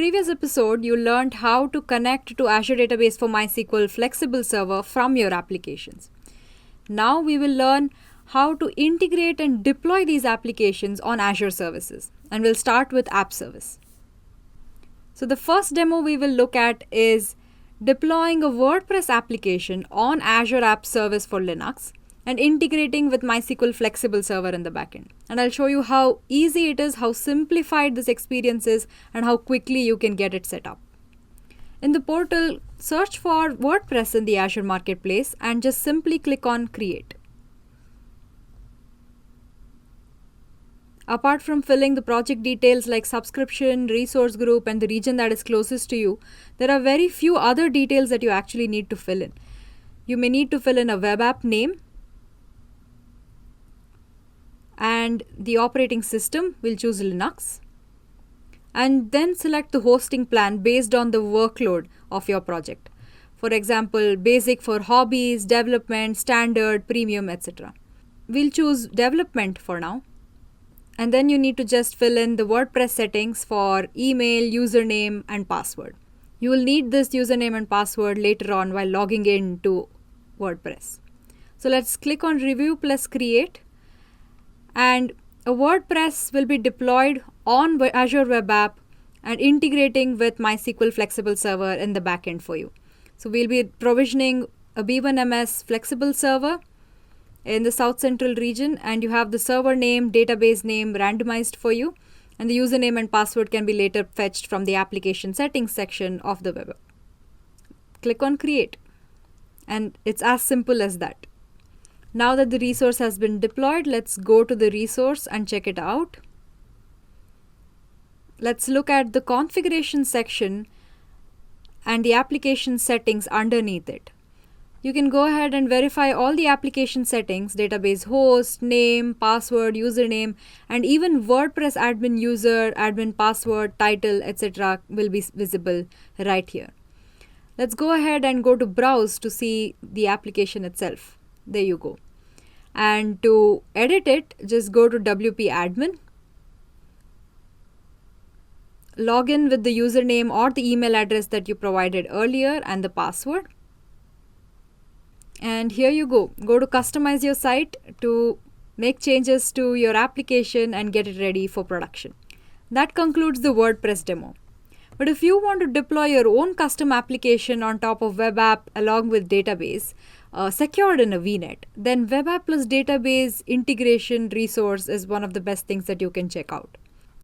previous episode, you learned how to connect to Azure Database for MySQL Flexible Server from your applications. Now we will learn how to integrate and deploy these applications on Azure services. And we'll start with App Service. So the first demo we will look at is deploying a WordPress application on Azure App Service for Linux and integrating with MySQL Flexible Server in the backend. And I'll show you how easy it is, how simplified this experience is, and how quickly you can get it set up. In the portal, search for WordPress in the Azure Marketplace and just simply click on Create. Apart from filling the project details like subscription, resource group, and the region that is closest to you, there are very few other details that you actually need to fill in. You may need to fill in a web app name, and the operating system, we'll choose Linux, and then select the hosting plan based on the workload of your project. For example, basic for hobbies, development, standard, premium, etc. We'll choose development for now. And then you need to just fill in the WordPress settings for email, username, and password. You will need this username and password later on while logging in to WordPress. So let's click on Review plus Create. And a WordPress will be deployed on Azure Web App and integrating with MySQL Flexible Server in the backend for you. So we'll be provisioning a B1MS Flexible Server in the South Central region, and you have the server name, database name randomized for you, and the username and password can be later fetched from the application settings section of the web app. Click on Create, and it's as simple as that. Now that the resource has been deployed, let's go to the resource and check it out. Let's look at the configuration section and the application settings underneath it. You can go ahead and verify all the application settings, database host, name, password, username, and even WordPress admin user, admin password, title, etc. will be visible right here. Let's go ahead and go to Browse to see the application itself. There you go. And to edit it, just go to WP admin. Log in with the username or the email address that you provided earlier and the password. And here you go. Go to customize your site to make changes to your application and get it ready for production. That concludes the WordPress demo. But if you want to deploy your own custom application on top of web app along with database, secured in a VNet, then web app plus database integration resource is one of the best things that you can check out.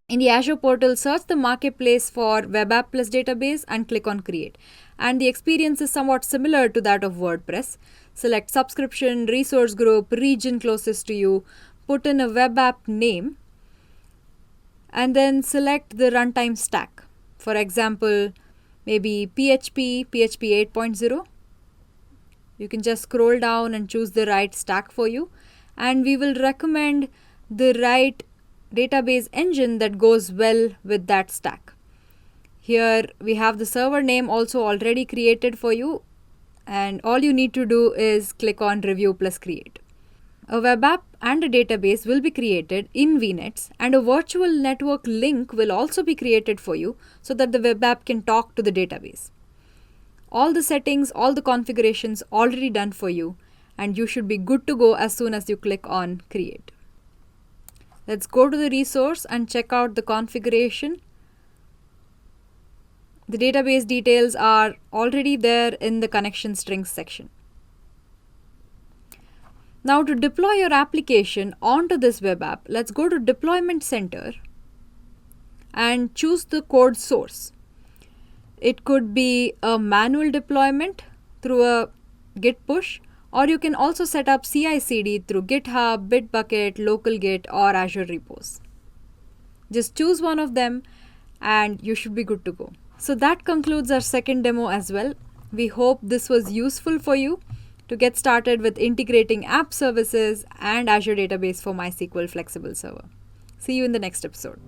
In the Azure portal, search the marketplace for web app plus database and click on Create. And the experience is somewhat similar to that of WordPress. Select subscription, resource group, region closest to you, put in a web app name, and then select the runtime stack. For example, maybe PHP 8.0. You can just scroll down and choose the right stack for you. And we will recommend the right database engine that goes well with that stack. Here we have the server name also already created for you, and all you need to do is click on Review plus Create. A web app and a database will be created in VNets, and a virtual network link will also be created for you so that the web app can talk to the database. All the settings, all the configurations already done for you, and you should be good to go as soon as you click on Create. Let's go to the resource and check out the configuration. The database details are already there in the connection strings section. Now to deploy your application onto this web app, let's go to Deployment Center and choose the code source. It could be a manual deployment through a Git push, or you can also set up CI/CD through GitHub, Bitbucket, Local Git, or Azure repos. Just choose one of them and you should be good to go. So that concludes our second demo as well. We hope this was useful for you to get started with integrating app services and Azure Database for MySQL Flexible Server. See you in the next episode.